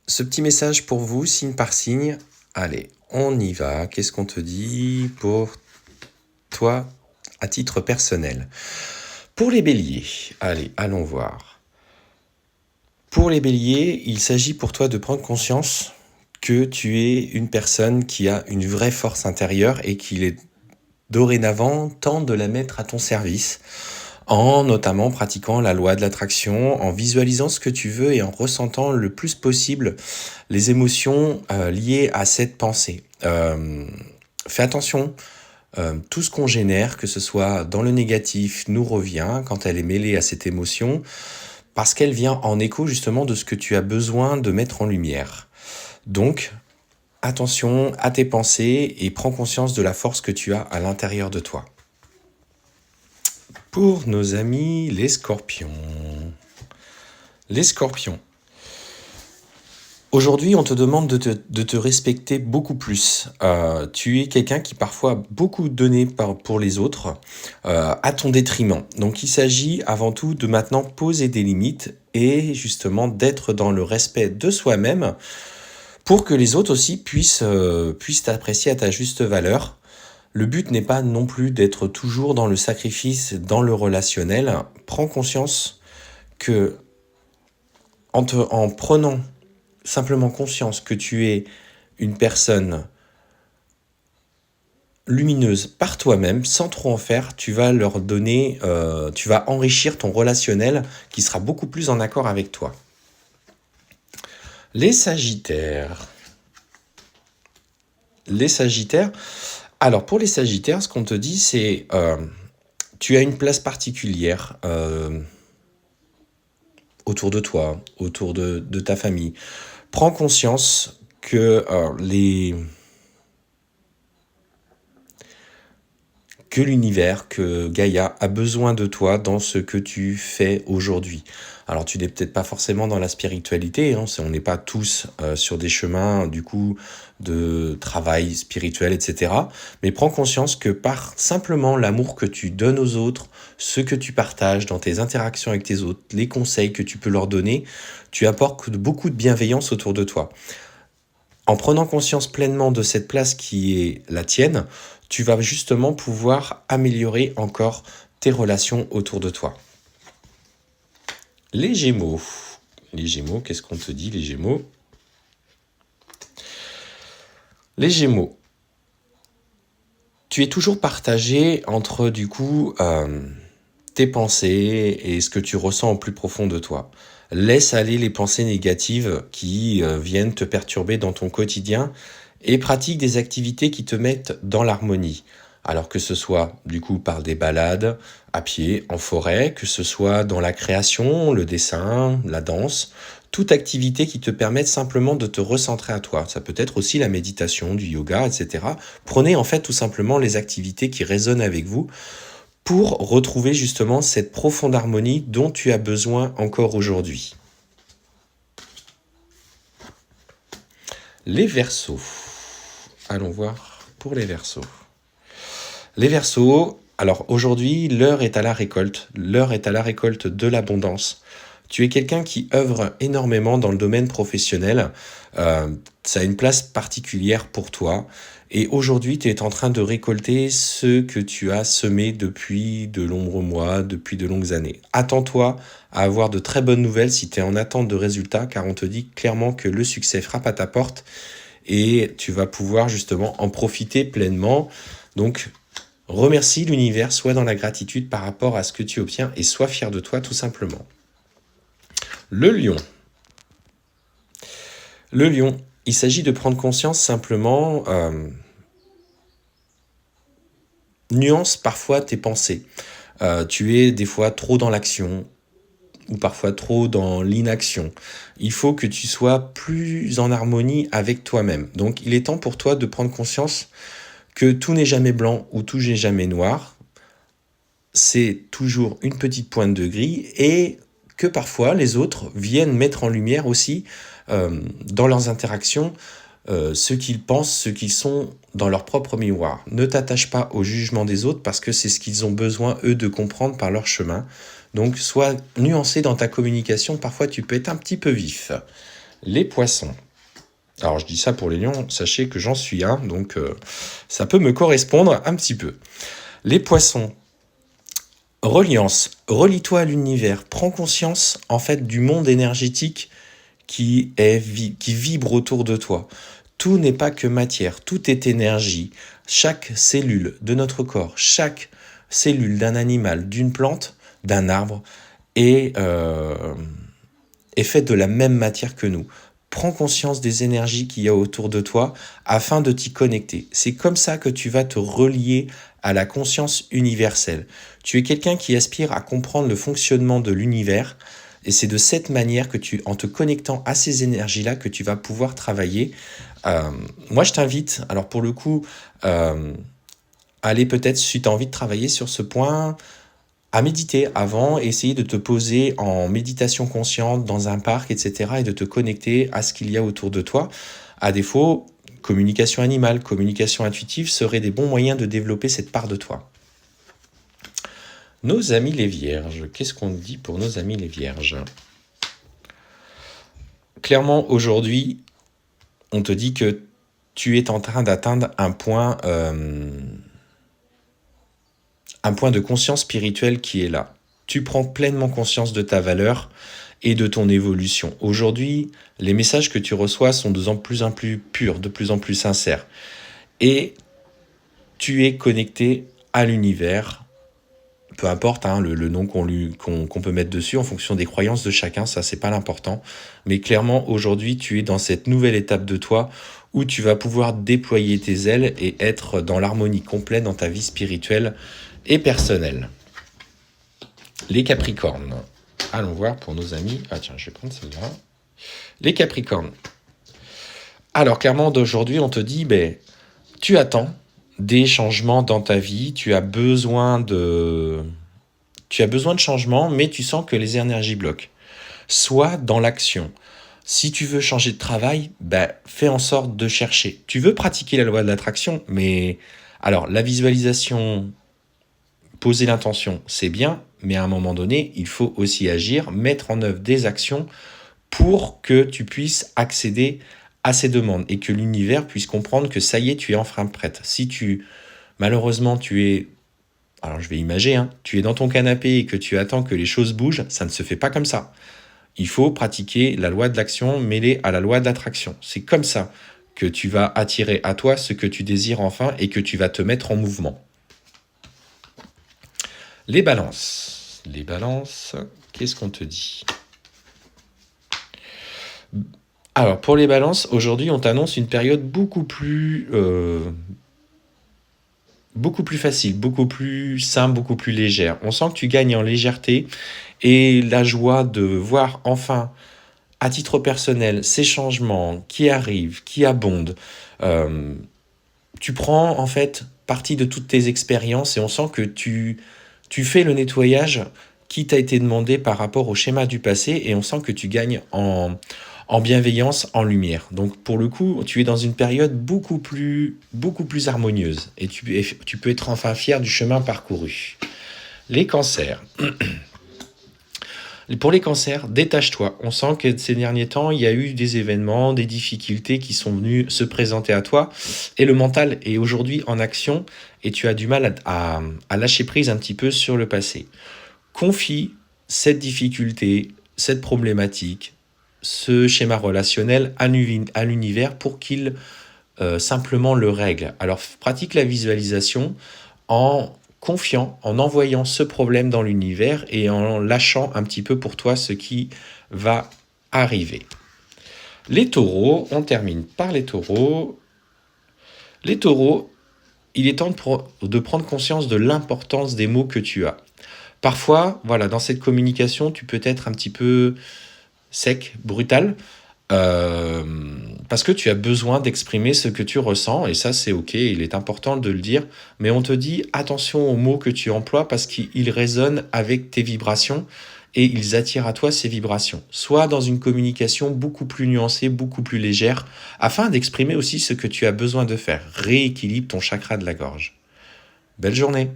ce petit message pour vous, signe par signe. Allez, on y va. Qu'est-ce qu'on te dit pour toi à titre personnel? Pour les béliers, allez, allons voir. Pour les béliers, il s'agit pour toi de prendre conscience que tu es une personne qui a une vraie force intérieure et qu'il est dorénavant temps de la mettre à ton service, en notamment pratiquant la loi de l'attraction, en visualisant ce que tu veux et en ressentant le plus possible les émotions liées à cette pensée. Fais attention, tout ce qu'on génère, que ce soit dans le négatif, nous revient quand elle est mêlée à cette émotion, parce qu'elle vient en écho justement de ce que tu as besoin de mettre en lumière. Donc, attention à tes pensées et prends conscience de la force que tu as à l'intérieur de toi. Pour nos amis les scorpions. Les scorpions. Aujourd'hui, on te demande de te respecter beaucoup plus. Tu es quelqu'un qui parfois a beaucoup donné pour les autres à ton détriment. Donc il s'agit avant tout de maintenant poser des limites et justement d'être dans le respect de soi-même pour que les autres aussi puissent t'apprécier à ta juste valeur. Le but n'est pas non plus d'être toujours dans le sacrifice, dans le relationnel. Prends conscience que en prenant simplement conscience que tu es une personne lumineuse par toi-même, sans trop en faire, tu vas leur donner, tu vas enrichir ton relationnel qui sera beaucoup plus en accord avec toi. Les Sagittaires. Les Sagittaires. Alors pour les Sagittaires, ce qu'on te dit, c'est tu as une place particulière autour de toi, autour de ta famille. Prends conscience que l'univers, que Gaïa a besoin de toi dans ce que tu fais aujourd'hui. Alors tu n'es peut-être pas forcément dans la spiritualité, hein, on n'est pas tous sur des chemins du coup de travail spirituel, etc. Mais prends conscience que par simplement l'amour que tu donnes aux autres, ce que tu partages dans tes interactions avec tes autres, les conseils que tu peux leur donner, tu apportes beaucoup de bienveillance autour de toi. En prenant conscience pleinement de cette place qui est la tienne, tu vas justement pouvoir améliorer encore tes relations autour de toi. Les Gémeaux. Les Gémeaux, qu'est-ce qu'on te dit, les Gémeaux? Les Gémeaux. Tu es toujours partagé entre, du coup, tes pensées et ce que tu ressens au plus profond de toi. Laisse aller les pensées négatives qui viennent te perturber dans ton quotidien et pratique des activités qui te mettent dans l'harmonie. Alors que ce soit du coup par des balades à pied, en forêt, que ce soit dans la création, le dessin, la danse, toute activité qui te permette simplement de te recentrer à toi. Ça peut être aussi la méditation, du yoga, etc. Prenez en fait tout simplement les activités qui résonnent avec vous pour retrouver justement cette profonde harmonie dont tu as besoin encore aujourd'hui. Les Verseaux. Allons voir pour les Verseaux. Les Verseaux, alors aujourd'hui, l'heure est à la récolte. L'heure est à la récolte de l'abondance. Tu es quelqu'un qui œuvre énormément dans le domaine professionnel. Ça a une place particulière pour toi. Et aujourd'hui, tu es en train de récolter ce que tu as semé depuis de longs mois, depuis de longues années. Attends-toi à avoir de très bonnes nouvelles si tu es en attente de résultats, car on te dit clairement que le succès frappe à ta porte et tu vas pouvoir justement en profiter pleinement. Donc, remercie l'univers, sois dans la gratitude par rapport à ce que tu obtiens et sois fier de toi tout simplement. Le lion. Le lion, il s'agit de prendre conscience simplement, nuance parfois tes pensées. Tu es des fois trop dans l'action ou parfois trop dans l'inaction. Il faut que tu sois plus en harmonie avec toi-même. Donc il est temps pour toi de prendre conscience que tout n'est jamais blanc ou tout n'est jamais noir. C'est toujours une petite pointe de gris et que parfois les autres viennent mettre en lumière aussi dans leurs interactions ce qu'ils pensent, ce qu'ils sont dans leur propre miroir. Ne t'attache pas au jugement des autres parce que c'est ce qu'ils ont besoin, eux, de comprendre par leur chemin. Donc, sois nuancé dans ta communication. Parfois, tu peux être un petit peu vif. Les poissons. Alors je dis ça pour les lions, sachez que j'en suis un, donc ça peut me correspondre un petit peu. Les poissons. Reliance. Relie-toi à l'univers. Prends conscience en fait du monde énergétique qui vibre autour de toi. Tout n'est pas que matière, tout est énergie. Chaque cellule de notre corps, chaque cellule d'un animal, d'une plante, d'un arbre est faite de la même matière que nous. Prends conscience des énergies qu'il y a autour de toi afin de t'y connecter. C'est comme ça que tu vas te relier à la conscience universelle. Tu es quelqu'un qui aspire à comprendre le fonctionnement de l'univers et c'est de cette manière que en te connectant à ces énergies-là que tu vas pouvoir travailler. Moi, je t'invite, alors pour le coup, aller peut-être, si tu as envie de travailler sur ce point, à méditer avant, essayer de te poser en méditation consciente dans un parc, etc. et de te connecter à ce qu'il y a autour de toi. À défaut, communication animale, communication intuitive seraient des bons moyens de développer cette part de toi. Nos amis les vierges, qu'est-ce qu'on dit pour nos amis les vierges? Clairement, aujourd'hui, on te dit que tu es en train d'atteindre un point de conscience spirituelle qui est là. Tu prends pleinement conscience de ta valeur et de ton évolution. Aujourd'hui, les messages que tu reçois sont de plus en plus purs, de plus en plus sincères. Et tu es connecté à l'univers, peu importe le nom qu'on peut mettre dessus en fonction des croyances de chacun, ça c'est pas l'important. Mais clairement, aujourd'hui, tu es dans cette nouvelle étape de toi où tu vas pouvoir déployer tes ailes et être dans l'harmonie complète dans ta vie spirituelle et personnelle. Les Capricornes. Allons voir pour nos amis. Ah tiens, je vais prendre celle-là. Les Capricornes. Alors clairement, d'aujourd'hui, on te dit, tu attends des changements dans ta vie, tu as besoin de changement, mais tu sens que les énergies bloquent. Sois dans l'action. Si tu veux changer de travail, fais en sorte de chercher. Tu veux pratiquer la loi de l'attraction, mais alors la visualisation, poser l'intention, c'est bien, mais à un moment donné, il faut aussi agir, mettre en œuvre des actions pour que tu puisses accéder à ces demandes et que l'univers puisse comprendre que ça y est, tu es enfin prête. Si malheureusement, alors je vais imager, tu es dans ton canapé et que tu attends que les choses bougent, ça ne se fait pas comme ça. Il faut pratiquer la loi de l'action mêlée à la loi de l'attraction. C'est comme ça que tu vas attirer à toi ce que tu désires enfin et que tu vas te mettre en mouvement. Les balances. Les balances, qu'est-ce qu'on te dit ? Alors, pour les balances, aujourd'hui, on t'annonce une période beaucoup plus facile, beaucoup plus simple, beaucoup plus légère. On sent que tu gagnes en légèreté et la joie de voir enfin, à titre personnel, ces changements qui arrivent, qui abondent. Tu prends en fait partie de toutes tes expériences et on sent que tu fais le nettoyage qui t'a été demandé par rapport au schéma du passé et on sent que tu gagnes en bienveillance, en lumière. Donc pour le coup, tu es dans une période beaucoup plus harmonieuse et tu peux être enfin fier du chemin parcouru. Les cancers. Pour les cancers, détache-toi. On sent que ces derniers temps, il y a eu des événements, des difficultés qui sont venus se présenter à toi et le mental est aujourd'hui en action et tu as du mal à lâcher prise un petit peu sur le passé. Confie cette difficulté, cette problématique, ce schéma relationnel à l'univers pour qu'il simplement le règle. Alors pratique la visualisation en confiant, en envoyant ce problème dans l'univers et en lâchant un petit peu pour toi ce qui va arriver. Les taureaux, on termine par les taureaux. Les taureaux, il est temps de prendre conscience de l'importance des mots que tu as. Parfois, voilà, dans cette communication, tu peux être un petit peu sec, brutal, parce que tu as besoin d'exprimer ce que tu ressens, et ça c'est ok, il est important de le dire, mais on te dit attention aux mots que tu emploies parce qu'ils résonnent avec tes vibrations et ils attirent à toi ces vibrations. Sois dans une communication beaucoup plus nuancée, beaucoup plus légère, afin d'exprimer aussi ce que tu as besoin de faire. Rééquilibre ton chakra de la gorge. Belle journée!